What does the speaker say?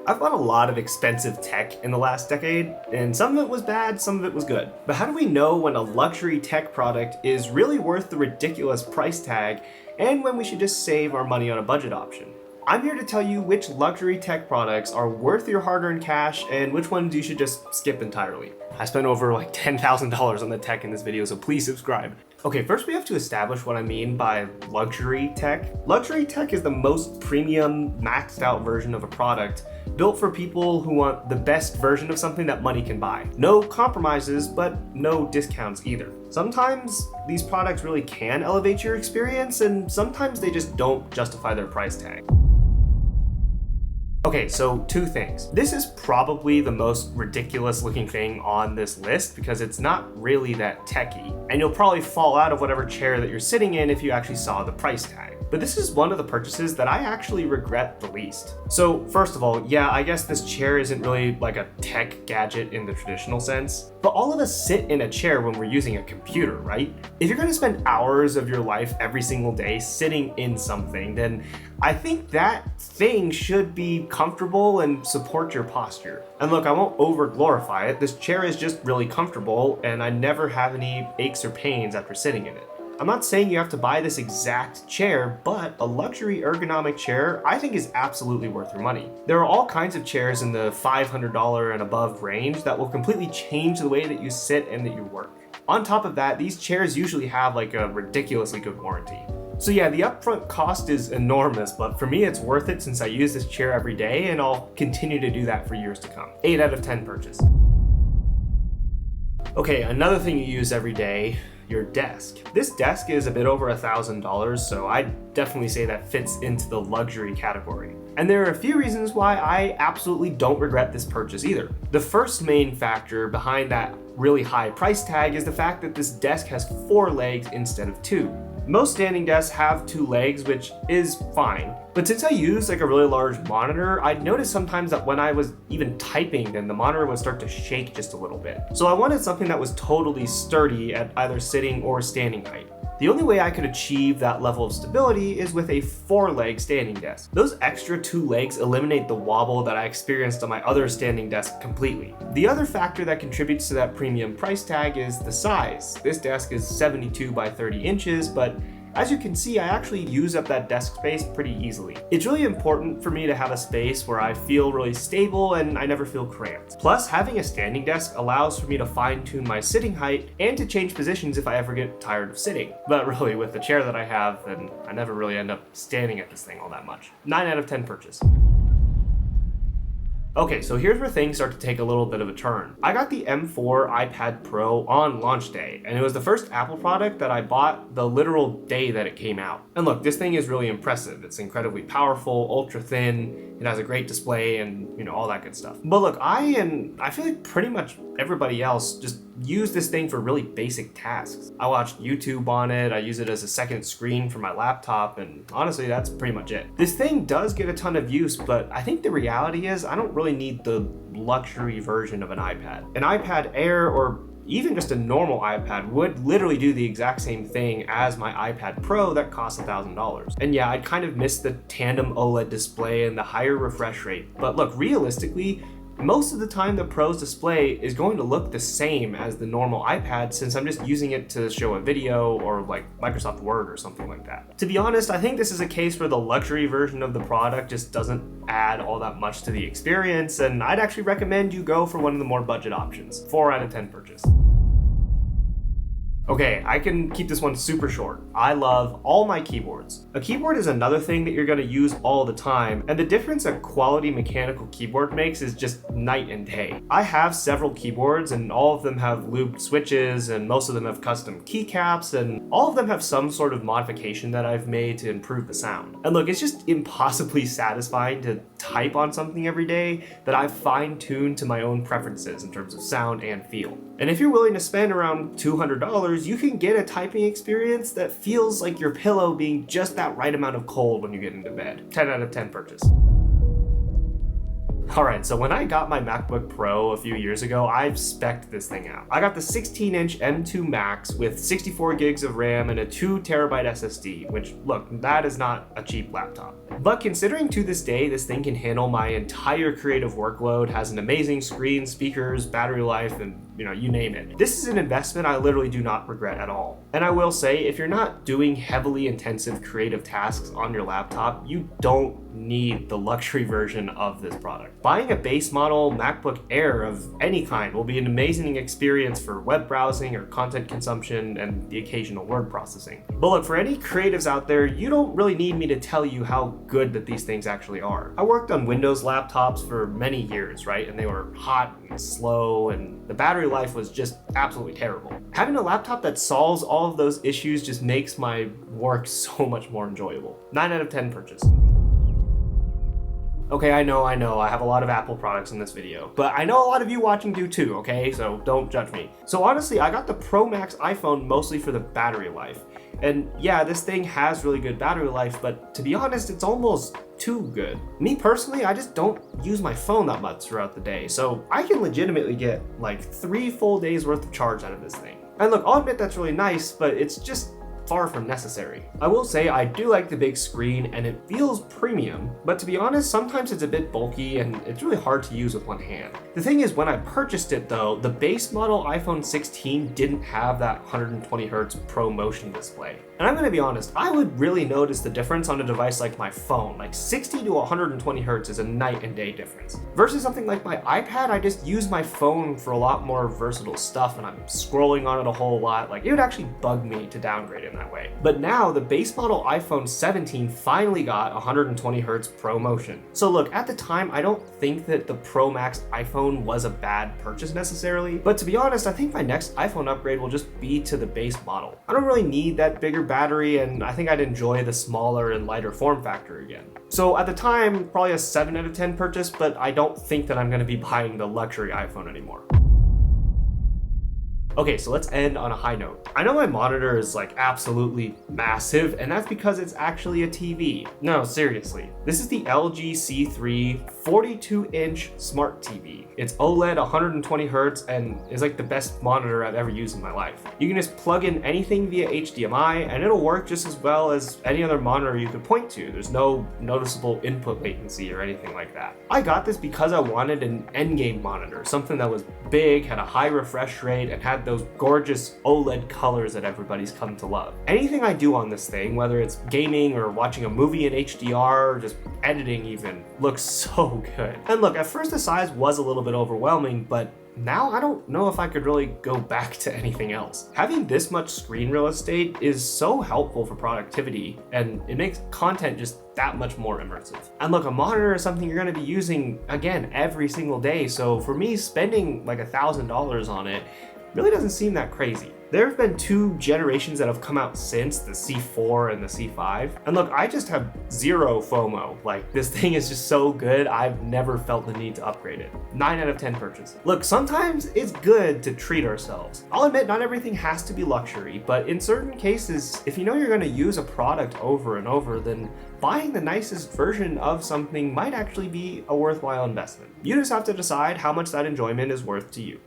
I've bought a lot of expensive tech in the last decade, and some of it was bad, some of it was good. But how do we know when a luxury tech product is really worth the ridiculous price tag and when we should just save our money on a budget option? I'm here to tell you which luxury tech products are worth your hard-earned cash and which ones you should just skip entirely. I spent over like $10,000 on the tech in this video, so please subscribe. Okay, first we have to establish what I mean by luxury tech. Luxury tech is the most premium, maxed out version of a product built for people who want the best version of something that money can buy. No compromises, but no discounts either. Sometimes these products really can elevate your experience, and sometimes they just don't justify their price tag. Okay, so two things. This is probably the most ridiculous looking thing on this list because it's not really that techy, and you'll probably fall out of whatever chair that you're sitting in if you actually saw the price tag. But this is one of the purchases that I actually regret the least. So first of all, yeah, I guess this chair isn't really like a tech gadget in the traditional sense, but all of us sit in a chair when we're using a computer, right? If you're gonna spend hours of your life every single day sitting in something, then I think that thing should be comfortable and support your posture. And look, I won't over glorify it. This chair is just really comfortable and I never have any aches or pains after sitting in it. I'm not saying you have to buy this exact chair, but a luxury ergonomic chair I think is absolutely worth your money. There are all kinds of chairs in the $500 and above range that will completely change the way that you sit and that you work. On top of that, these chairs usually have like a ridiculously good warranty. So yeah, the upfront cost is enormous, but for me it's worth it since I use this chair every day and I'll continue to do that for years to come. 8 out of 10 purchase. Okay, another thing you use every day, your desk. This desk is a bit over $1,000, so I'd definitely say that fits into the luxury category. And there are a few reasons why I absolutely don't regret this purchase either. The first main factor behind that really high price tag is the fact that this desk has 4 legs instead of 2. Most standing desks have 2 legs, which is fine. But since I use like a really large monitor, I'd notice sometimes that when I was even typing, then the monitor would start to shake just a little bit. So I wanted something that was totally sturdy at either sitting or standing height. The only way I could achieve that level of stability is with a 4-leg standing desk. Those extra 2 legs eliminate the wobble that I experienced on my other standing desk completely. The other factor that contributes to that premium price tag is the size. This desk is 72 by 30 inches, but as you can see, I actually use up that desk space pretty easily. It's really important for me to have a space where I feel really stable and I never feel cramped. Plus, having a standing desk allows for me to fine-tune my sitting height and to change positions if I ever get tired of sitting. But really, with the chair that I have, then I never really end up standing at this thing all that much. 9 out of 10 purchase. Okay, so here's where things start to take a little bit of a turn. I got the M4 iPad Pro on launch day, and it was the first Apple product that I bought the literal day that it came out. And look, this thing is really impressive. It's incredibly powerful, ultra thin, it has a great display, and all that good stuff. But look, I feel like pretty much everybody else just use this thing for really basic tasks. I watched YouTube on it, I use it as a second screen for my laptop, and honestly, that's pretty much it. This thing does get a ton of use, but I think the reality is I don't really need the luxury version of an iPad. An iPad Air or even just a normal iPad would literally do the exact same thing as my iPad Pro that costs $1,000. And yeah, I'd kind of miss the tandem OLED display and the higher refresh rate. But look, realistically, most of the time the Pro's display is going to look the same as the normal iPad since I'm just using it to show a video or like Microsoft Word or something like that. To be honest, I think this is a case where the luxury version of the product just doesn't add all that much to the experience, and I'd actually recommend you go for one of the more budget options. 4 out of 10 purchase. Okay, I can keep this one super short. I love all my keyboards. A keyboard is another thing that you're gonna use all the time, and the difference a quality mechanical keyboard makes is just night and day. I have several keyboards and all of them have lubed switches and most of them have custom keycaps and all of them have some sort of modification that I've made to improve the sound. And look, it's just impossibly satisfying to type on something every day that I've fine-tuned to my own preferences in terms of sound and feel. And if you're willing to spend around $200, you can get a typing experience that feels like your pillow being just that right amount of cold when you get into bed. 10 out of 10 purchase. Alright, so when I got my MacBook Pro a few years ago, I've spec'd this thing out. I got the 16-inch M2 Max with 64 gigs of RAM and a 2 terabyte SSD, which, look, that is not a cheap laptop. But considering to this day this thing can handle my entire creative workload, has an amazing screen, speakers, battery life, and you name it. This is an investment I literally do not regret at all. And I will say, if you're not doing heavily intensive creative tasks on your laptop, you don't need the luxury version of this product. Buying a base model MacBook Air of any kind will be an amazing experience for web browsing or content consumption and the occasional word processing. But look, for any creatives out there, you don't really need me to tell you how good that these things actually are. I worked on Windows laptops for many years, right? And they were hot and slow, and the battery life was just absolutely terrible. Having a laptop that solves all of those issues just makes my work so much more enjoyable. 9 out of 10 purchase. Okay, I know, I have a lot of Apple products in this video, but I know a lot of you watching do too, okay? So don't judge me. So honestly, I got the Pro Max iPhone mostly for the battery life. And yeah, this thing has really good battery life, but to be honest, it's almost too good. Me personally, I just don't use my phone that much throughout the day, so I can legitimately get like 3 full days worth of charge out of this thing. And look, I'll admit that's really nice, but it's just far from necessary. I will say I do like the big screen and it feels premium, but to be honest, sometimes it's a bit bulky and it's really hard to use with one hand. The thing is, when I purchased it though, the base model iPhone 16 didn't have that 120Hz Pro Motion display. And I'm gonna be honest, I would really notice the difference on a device like my phone. Like 60 to 120 Hz is a night and day difference. Versus something like my iPad, I just use my phone for a lot more versatile stuff and I'm scrolling on it a whole lot. Like it would actually bug me to downgrade it that way. But now the base model iPhone 17 finally got 120Hz Pro Motion. So look, at the time, I don't think that the Pro Max iPhone was a bad purchase necessarily, but to be honest, I think my next iPhone upgrade will just be to the base model. I don't really need that bigger battery, and I think I'd enjoy the smaller and lighter form factor again. So at the time, probably a 7 out of 10 purchase, but I don't think that I'm gonna be buying the luxury iPhone anymore. Okay, so let's end on a high note. I know my monitor is like absolutely massive, and that's because it's actually a TV. No, seriously. This is the LG C3 42-inch smart TV. It's OLED 120Hz and is like the best monitor I've ever used in my life. You can just plug in anything via HDMI and it'll work just as well as any other monitor you could point to. There's no noticeable input latency or anything like that. I got this because I wanted an endgame monitor, something that was big, had a high refresh rate, and had those gorgeous OLED colors that everybody's come to love. Anything I do on this thing, whether it's gaming or watching a movie in HDR, or just editing even, looks so good. And look, at first the size was a little bit overwhelming, but now I don't know if I could really go back to anything else. Having this much screen real estate is so helpful for productivity, and it makes content just that much more immersive. And look, a monitor is something you're gonna be using, again, every single day, so for me, spending like $1,000 on it really doesn't seem that crazy. There have been 2 generations that have come out since, the C4 and the C5. And look, I just have zero FOMO. Like, this thing is just so good, I've never felt the need to upgrade it. 9 out of 10 purchase. Look, sometimes it's good to treat ourselves. I'll admit not everything has to be luxury, but in certain cases, if you know you're gonna use a product over and over, then buying the nicest version of something might actually be a worthwhile investment. You just have to decide how much that enjoyment is worth to you.